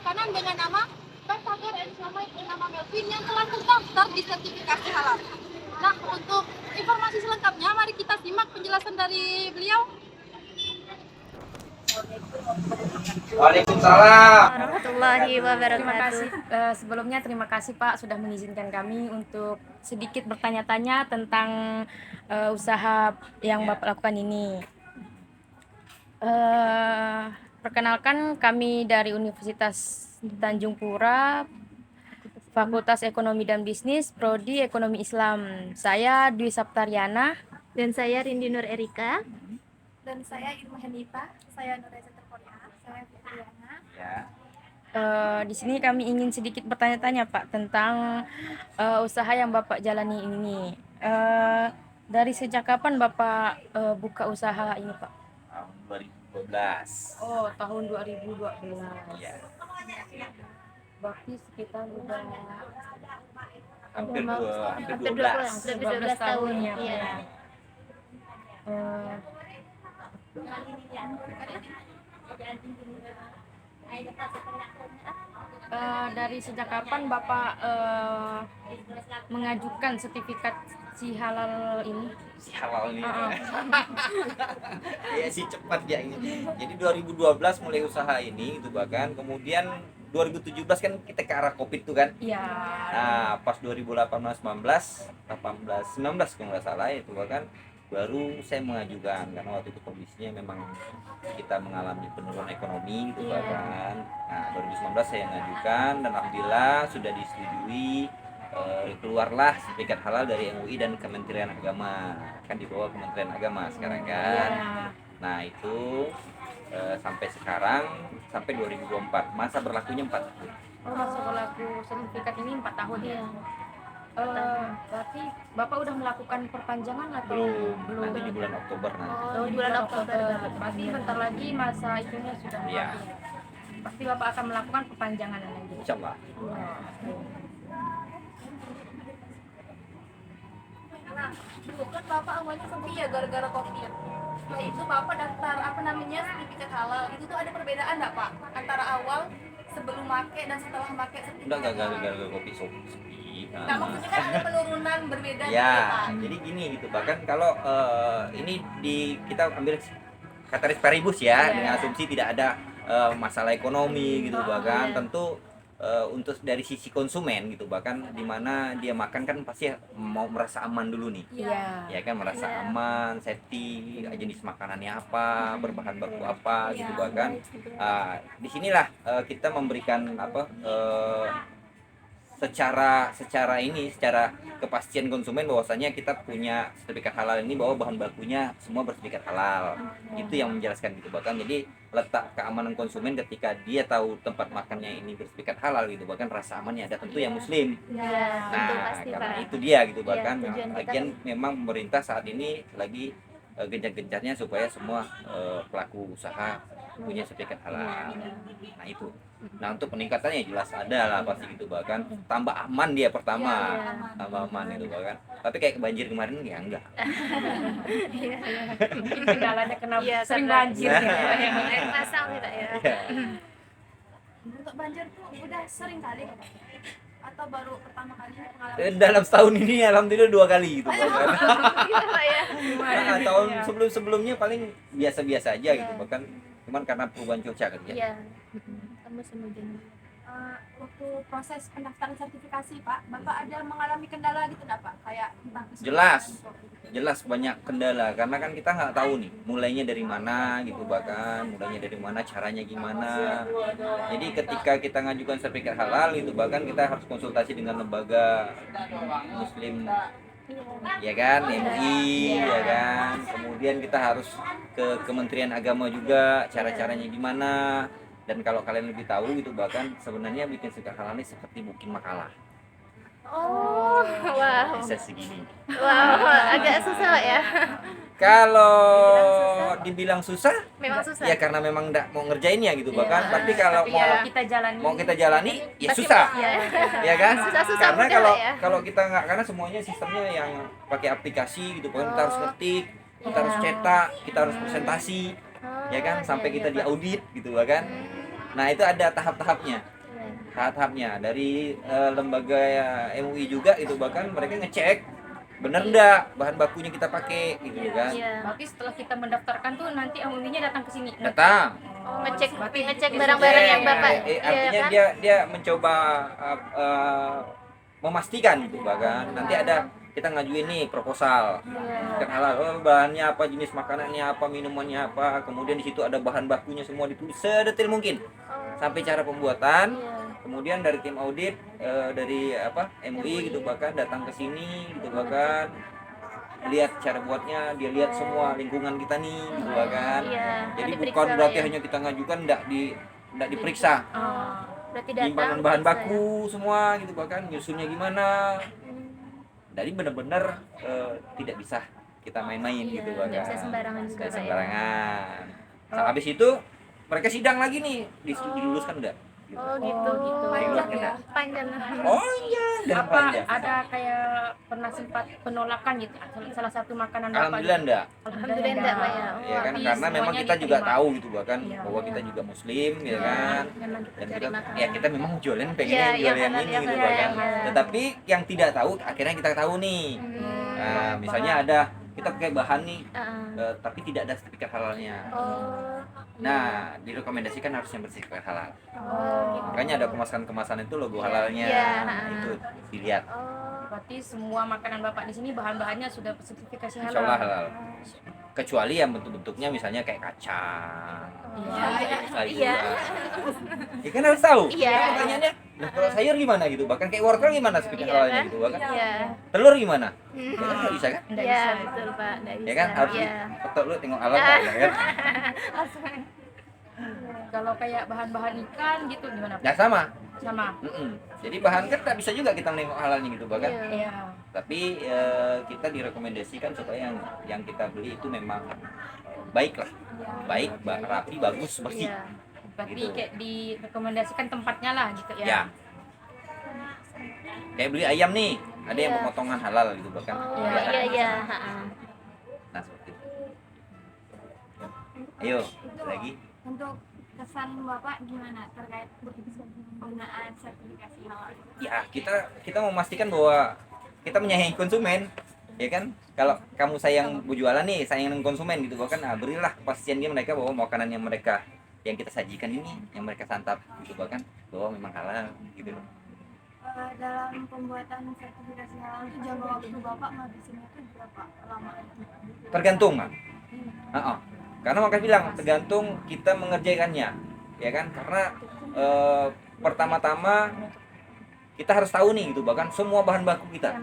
makanan dengan nama Batagor and Siomay bernama Melvin yang telah terdaftar di sertifikasi halal. Nah, untuk informasi selengkapnya, mari kita simak penjelasan dari beliau. Waalaikumsalam warahmatullahi Terima wabarakatuh. kasih. Sebelumnya terima kasih Pak sudah mengizinkan kami untuk sedikit bertanya-tanya tentang usaha yang Bapak lakukan ini. Perkenalkan, kami dari Universitas Tanjung Pura, Fakultas Ekonomi dan Bisnis, Prodi Ekonomi Islam. Saya Dwi Saptaryana. Dan saya Rindi Nur Erika. Dan saya Irma Henita, saya Nureza Terkoria, saya Fitriana. ya. Di sini kami ingin sedikit bertanya-tanya Pak tentang usaha yang Bapak jalani ini. Dari sejak kapan Bapak buka usaha ini Pak? Tahun 2012. Oh, tahun 2012. Iya. Berarti sekitar udah Hampir 12. Lebih 12 tahun ya. Iya. Eh, dari sejak kapan Bapak mengajukan sertifikat si halal ini? Si halal ini. Ah, Ya si cepat ya ini. Jadi 2012 mulai usaha ini gitu bahkan kemudian 2017 kan kita ke arah Covid tuh kan. Iya. Nah, pas 2018, 19, 18, 19 kalau nggak salah itu bahkan baru saya mengajukan karena waktu itu kondisinya memang kita mengalami penurunan ekonomi gitu Iya. bahkan. Nah, 2019 saya mengajukan dan alhamdulillah sudah disetujui. Keluarlah sertifikat halal dari MUI dan Kementerian Agama, kan di bawah Kementerian Agama sekarang kan. Iya. Nah itu sampai sekarang sampai 2024 masa berlakunya 4 tahun. Oh, masa berlaku sertifikat ini 4 tahun ya? Iya. Berarti Bapak udah melakukan perpanjangan atau Belum, nanti di bulan Oktober nanti. Oh, di bulan Oktober. Berarti bentar lagi masa itunya sudah Iya. berakhir. Pasti Bapak akan melakukan perpanjangan lagi. Insya Allah. Nah, dulu kan Bapak awalnya sepi ya gara-gara Covid. Setelah itu Bapak daftar sertifikat halal. Itu tuh ada perbedaan nggak Pak? Antara awal sebelum make dan setelah make sertifikat Enggak halal? gara-gara kopi sepi. Nah, maksudnya kan ada penurunan berbeda gitu Ya, Pak. jadi gini gitu. Bahkan kalau ini kita ambil kataris paribus ya, dengan asumsi tidak ada masalah ekonomi gitu bahkan tentu untuk dari sisi konsumen gitu bahkan di mana dia makan kan pasti mau merasa aman dulu nih. Iya. Ya kan merasa aman, safety, jenis makanannya apa, berbahan baku apa gitu bahkan disinilah kita memberikan secara kepastian konsumen bahwasanya kita punya sertifikat halal ini bahwa bahan bakunya semua bersertifikat halal. Itu yang menjelaskan gitu bahkan jadi letak keamanan konsumen ketika dia tahu tempat makannya ini bersertifikat halal gitu bahkan rasa amannya ada tentu yang muslim. Iya, tentu Nah, pasti karena Pak. itu dia gitu bahkan tujuan kita lagian memang pemerintah saat ini lagi gencar-gencarnya supaya semua pelaku usaha punya sertifikat halal. Nah itu. Nah untuk peningkatannya jelas ada lah pasti gitu bahkan tambah aman dia pertama, tambah aman itu bahkan. Tapi kayak banjir kemarin ya enggak. Mungkin kendalanya kena Iya, sering karena- banjir Nah. gitu ya. Air pasang kita ya. Iya. Untuk banjir tuh udah sering kali Pak? Atau baru pertama kali pengalaman? Dalam setahun ini alhamdulillah 2 kali gitu bahkan. Iya Pak ya. Nah, tahun sebelumnya paling biasa-biasa aja gitu bahkan cuman karena perubahan cuaca kan ya. Iya. Kamu semuanya. Waktu proses pendaftaran sertifikasi Pak, Bapak ada mengalami kendala gitu nggak Pak? Kayak tentang Jelas banyak kendala karena kan kita nggak tahu nih mulainya dari mana gitu bahkan mulainya dari mana caranya gimana. Jadi ketika kita ngajukan sertifikat halal itu bahkan kita harus konsultasi dengan lembaga muslim ya kan MUI ya kan kemudian kita harus ke Kementerian Agama juga cara-caranya gimana dan kalau kalian lebih tahu gitu bahkan sebenarnya bikin sertifikat halal ini seperti bikin makalah Oh, wow. bisa segini. Wow, agak susah Pak ya. Kalau dibilang susah, Memang susah. ya karena memang nggak mau ngerjainnya gitu bahkan. Tapi kalau Tapi mau kita jalani ya susah, ya kan? Susah-susah Karena mudah lah ya. kalau kita nggak karena semuanya sistemnya yang pakai aplikasi gitu kan kita harus ngetik, kita harus cetak, kita harus presentasi, ya kan? Sampai kita diaudit gitu bahkan. Nah itu ada tahap-tahapnya. tahap-tahapnya dari lembaga MUI juga itu, bahkan mereka ngecek bener enggak bahan bakunya kita pakai gitu kan. Iya. Berarti setelah kita mendaftarkan tuh nanti MUI-nya datang ke sini. Datang. Ngecek barang-barang yang Bapak Artinya kan? dia mencoba memastikan gitu, bahkan nanti ada kita ngajuin nih proposal kan halal, bahannya apa, jenis makanannya apa, minumannya apa, kemudian di situ ada bahan bakunya semua ditulis sedetail mungkin sampai cara pembuatan. Kemudian dari tim audit dari MUI gitu bahkan datang ke sini gitu, bahkan lihat cara buatnya, dia lihat semua lingkungan kita nih gitu bahkan. Iya. Jadi Diperiksa bukan lah berarti ya. hanya kita ngajukan enggak diperiksa. Oh, berarti datang. Timbangan bahan diperiksa ya? baku semua gitu, bahkan nyusunnya gimana. Jadi benar-benar tidak bisa kita main-main Iya, gitu nggak bahkan. bisa sembarangan juga, Nggak Pak, ya. sembarangan. Nah, habis itu mereka sidang lagi nih, diluluskan enggak? Gitu. Oh gitu. Panjang ya. Panjang. Oh iya, dan Apa panjang. ada kayak pernah sempat penolakan gitu salah satu makanan Bapak? Alhamdulillah enggak. Alhamdulillah enggak, Pak ya. Oh, Ya kan, Tapi karena memang semuanya kita juga diterima. tahu gitu bahkan Iya. bahwa kita juga muslim ya kan. memang kita Dan cari kita makan. ya kita memang jualan pengen Iya, jual yang yang halal, ini yang gitu halal, bahkan. yang halal. Tetapi yang tidak tahu akhirnya kita tahu nih. Nah, misalnya ada kita pakai bahan nih tapi tidak ada sertifikat halalnya. Oh. Nah, direkomendasikan harus yang bersertifikat halal. Oh, gitu. Makanya ada kemasan-kemasan itu logo halalnya. Iya. Itu dilihat. Oh. Berarti semua makanan Bapak di sini bahan-bahannya sudah sertifikasi halal. Insya Allah halal. Kecuali yang bentuk-bentuknya misalnya kayak kacang. Iya. sayur. Iya. Ya kan harus tahu. Iya. Kan pertanyaannya, nah, kalau sayur gimana gitu? Bahkan kayak wortel gimana sertifikat Iya, halalnya kan? gitu? Bahkan Iya. telur gimana? Ya kan nggak bisa kan? Nggak Iya, bisa. betul, Pak. Nggak Ya bisa. kan harus Iya. foto lu tengok halal nggak ada kan? Kalau kayak bahan-bahan ikan gitu gimana Pak? Ya sama. Sama. Jadi bahan kan tak bisa juga kita nengok halalnya gitu bahkan. Iya. Iya. Tapi kita direkomendasikan supaya yang kita beli itu memang baik lah, baik, rapi, bagus, bersih. Iya. Berarti Gitu. kayak direkomendasikan tempatnya lah gitu ya. Ya. Kayak beli ayam nih, ada yang Iya. pemotongan halal gitu bahkan. Oh, Iya. iya iya, ha-ha. Nah seperti itu. Ayo lagi. Untuk kesan Bapak gimana terkait penggunaan sertifikasi halal? Ya kita memastikan bahwa kita menyayangi konsumen, ya kan? Kalau kamu sayang berjualan nih, sayang dengan konsumen gitu bahkan, nah, berilah kepastian dia mereka bahwa makanan yang kita sajikan ini, yang mereka santap gitu bahkan bahwa memang halal gitu loh. Dalam pembuatan sertifikasi halal itu jangka waktu Bapak ngabisinnya itu berapa lama? Tergantung kan. Karena makanya bilang tergantung kita mengerjakannya, ya kan? Karena pertama-tama kita harus tahu nih gitu bahkan semua bahan baku kita.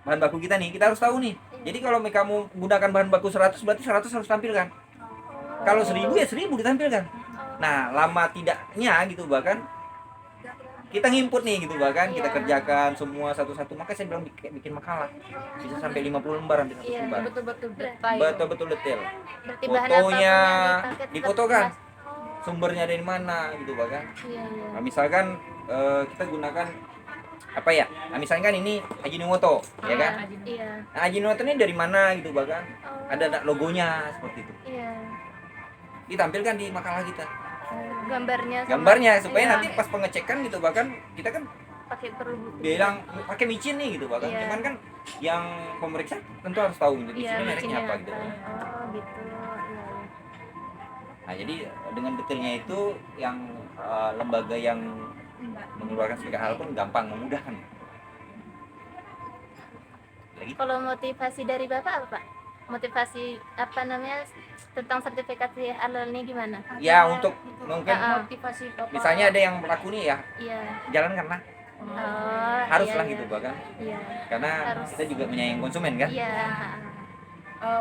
Bahan baku kita nih kita harus tahu nih. Jadi kalau kamu gunakan bahan baku 100 berarti 100 harus tampilkan. Kalau 1000 ya 1000 ditampilkan. Nah, lama tidaknya gitu bahkan kita nginput nih gitu bahkan kita kerjakan semua satu-satu, maka saya bilang bikin makalah bisa sampai 50 lembar hampir 100 Iya, lembar. Betul-betul detail. Betul-betul detail. Berarti bahan Fotonya apapun yang dipakai tetap difotokan. jelas. Oh, Sumbernya dari mana gitu bahkan. iya iya. Nah, misalkan kita gunakan apa ya? Nah, misalkan ini Ajinomoto, ya kan? Iya. Nah, Ajinomoto ini dari mana gitu bahkan. Oh, Ada logonya seperti itu. iya. Ditampilkan di makalah kita. Gambarnya sama- Gambarnya supaya iya, nanti pas pengecekan gitu bahkan kita kan pakai perlu. bilang pakai micin nih gitu bahkan. Iya. Cuman kan yang pemeriksa tentu harus tahu gitu Iya, micinnya mereknya micinnya apa gitu. Oh, gitu. Iya, iya. Nah, jadi dengan detailnya itu yang lembaga yang mengeluarkan sertifikat halal pun gampang, memudahkan. Lagi? Kalau motivasi dari Bapak apa, Pak? Motivasi apa namanya tentang sertifikasi halal ini gimana? Ya untuk mungkin Motivasi Bapak. misalnya ada yang berlaku nih ya Iya. jalan karena Oh, haruslah iya, gitu iya. bahkan Iya. karena Harus. kita juga menyayangi konsumen kan. Iya.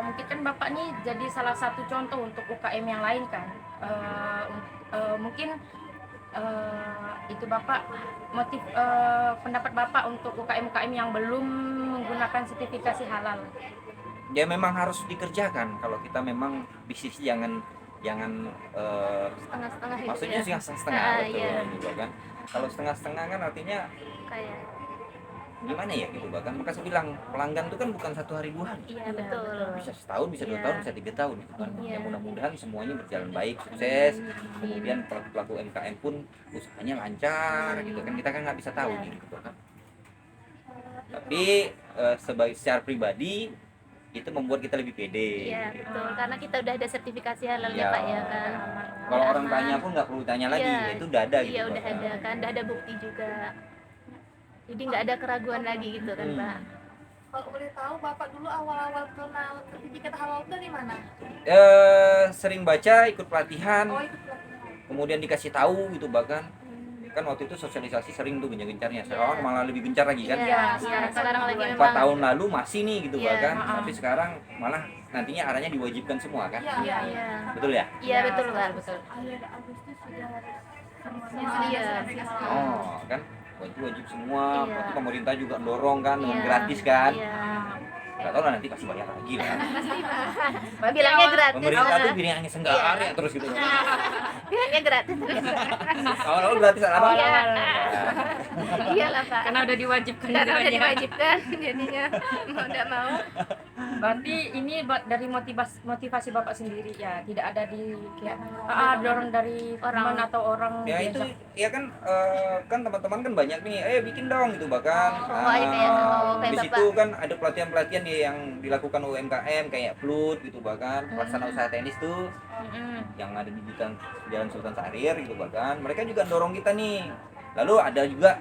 Mungkin kan Bapak nih jadi salah satu contoh untuk UKM yang lain kan. Mungkin itu Bapak pendapat Bapak untuk UKM-UKM yang belum menggunakan sertifikasi halal. Ya memang harus dikerjakan kalau kita memang bisnis jangan Setengah-setengah gitu maksudnya ya. setengah-setengah Ah, betul iya. gitu kan. Kalau setengah-setengah kan artinya Kayak gimana ya gitu, bahkan maka saya bilang pelanggan itu kan bukan 1 hari 2 hari, Iya, betul. bisa setahun, bisa 2 Iya. tahun, bisa 3 tahun gitu kan. Iya. Ya mudah-mudahan semuanya berjalan baik, sukses. Kemudian pelaku UMKM pun usahanya lancar gitu kan, kita kan nggak bisa tahu Iya. nih gitu kan. Tapi sebagai secara pribadi itu membuat kita lebih pede. Iya, betul. Karena kita udah ada sertifikasi halalnya, Iya. Pak, ya kan. Kalau Udah orang aman. tanya pun nggak perlu tanya lagi, Iya. itu udah ada gitu. Iya, udah Pak. ada kan, udah ada bukti juga. Jadi nggak ada keraguan lagi gitu kan, Pak. Kalau boleh tahu Bapak dulu awal-awal kenal sertifikat halal itu dari mana? Sering baca, ikut pelatihan, Oh, itu pelatihan. kemudian dikasih tahu gitu, bahkan kan waktu itu sosialisasi sering tuh gencar-gencarnya. Sekarang Iya. malah lebih gencar lagi kan. Iya, sekarang sekarang lagi 4 memang. tahun lalu masih nih gitu Iya, bahkan, heeh. tapi sekarang malah nantinya arahnya diwajibkan semua kan. Iya, Iya, iya. iya. Betul ya? Iya, betul, Pak. betul. Akhir Agustus sudah harus Iya. Oh, kan wajib semua. Iya. Berarti pemerintah juga dorong kan dengan Iya. gratis kan. Iya. Gak tahu lah nanti pasti bayar lagi lah. Bilangnya gratis. Pemerintah tuh Nah, bilangnya senggar ya terus gitu. bilangnya gratis. Awal-awal gratis apa? Iya. Iyalah, Pak. Karena udah diwajibkan Karena udah juga ya. diwajibkan jadinya mau enggak mau. Berarti ini dari motivasi Bapak sendiri ya, tidak ada di kayak dorong dari Orang. teman atau orang Ya itu diajak. ya kan kan teman-teman kan banyak nih, bikin dong gitu bahkan. Oh, iya, kayak- kayak di Bapak. situ kan ada pelatihan-pelatihan yang dilakukan UMKM kayak PLUT gitu bahkan pelaksana usaha tenis tuh Mm-mm. yang ada di Jalan Sultan Syahrir gitu bahkan mereka juga dorong kita nih. Lalu ada juga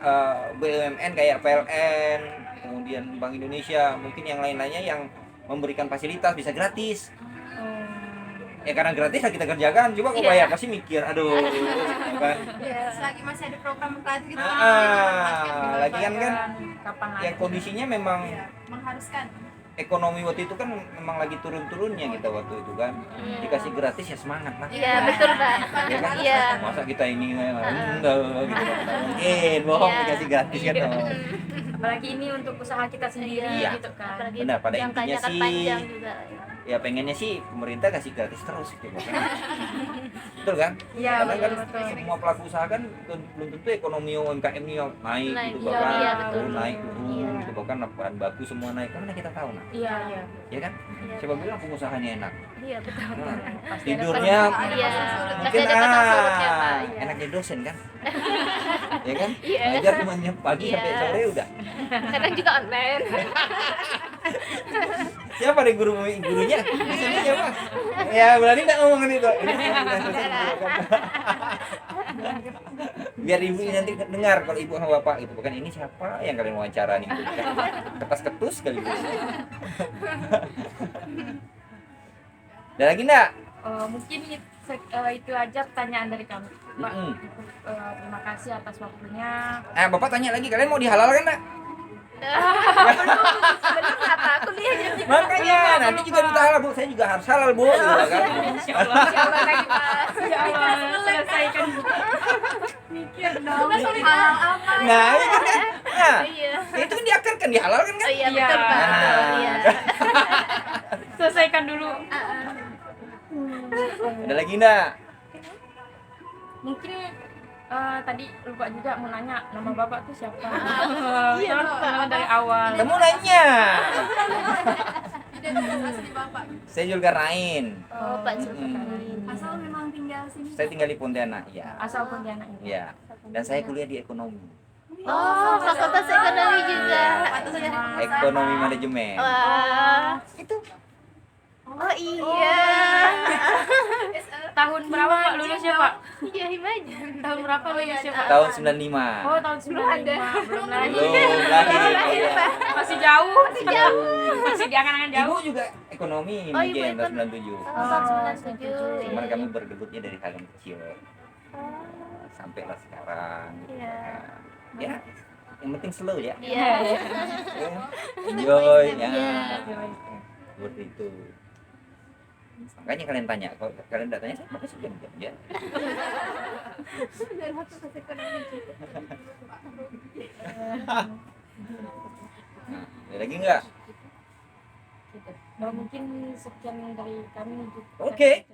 BUMN kayak PLN, kemudian Bank Indonesia, mungkin yang lain-lainnya yang memberikan fasilitas bisa gratis. Ya karena gratis lah kita kerjakan, coba kok Iya. bayar pasti mikir, aduh. Kan? selagi masih ada program gratis gitu Lagi kan Kapan ya lagi? kondisinya memang mengharuskan ekonomi waktu itu kan memang lagi turun-turunnya kita waktu itu kan. Dikasih gratis ya semangat lah. Iya, betul, Pak. Ya kan? Iya. Masa kita ini enggak gitu kan. Mungkin bohong Iya. dikasih gratis kan. Oh. Apalagi ini untuk usaha kita sendiri Iya. gitu kan. Apalagi Benar, pada jangkanya intinya kan sih- panjang juga. Ya pengennya sih pemerintah kasih gratis terus gitu kan. Betul kan? Iya, Karena kan betul. semua pelaku usaha kan belum tentu ekonomi UMKM-nya naik Naik, gitu iya, bahkan iya, betul. naik turun Iya. gitu bahkan bahan baku semua naik karena kita tahu nah Iya, iya. ya kan Iya. siapa bilang pengusahanya enak Iya, betul. Nah, Pasti ada tidurnya Iya. Pasti mungkin ada pasang surutnya, Pak. Iya. enak jadi dosen kan ya kan Iya. ngajar cuma jam pagi Iya. sampai sore udah Kadang juga online. siapa deh gurunya di sini siapa ya berani nggak ngomongin itu biar ibu nanti dengar kalau ibu sama bapak gitu bukan ini siapa yang kalian wawancara nih ketas ketus kali bu ada lagi enggak Mungkin itu aja pertanyaan dari kami, Pak. Mm-mm. Terima kasih atas waktunya. bapak tanya lagi kalian mau dihalalkan enggak Belum apa kuliahnya sih. makanya nanti juga minta halal bu saya juga harus halal bu gitu kan Insya Allah. Coba lagi, Pak. Ya Allah, selesaikan. mikir dong halal apa nah itu kan nah Iya. itu kan diakarkan dihalalkan kan Oh iya, Iya. betul, Pak. Betul, Nah. Iya. Selesaikan dulu. ada lagi enggak Mungkin tadi lupa juga mau nanya nama bapak tuh siapa? Iya, Tolong lupa. kenalan dari awal. kamu nanya identitas asli bapak saya Zulkarnain Oh, Pak Zulkarnain. asal memang tinggal sini saya tinggal di Pontianak ya Asal Pontianak ini. ya dan saya kuliah di ekonomi Oh, Fakultas Ekonomi juga. ekonomi manajemen Wah. Itu. Oh iya. Tahun berapa Pak lulusnya Pak? Iya, Himajan. Tahun berapa lulusnya Pak? tahun 95 Oh tahun 95. Belum lahir. belum lahir ya. Masih jauh. Masih di angan-angan Ibu jauh. juga ekonomi Oh, ibu mungkin tahun ikut. 97 Oh, tahun 97. cuman Iya, kami iya. bergelutnya dari hal yang kecil sampailah sekarang gitu. Iya. Ya yang penting slow ya Iya. Ya. Enjoy ya Iya. seperti itu makanya kalian tanya kalau kalian tidak tanya saya makanya jam ya Dan Fakultas Ekonomi juga. nah, ada lagi nggak Mungkin sekian dari kami. Oke.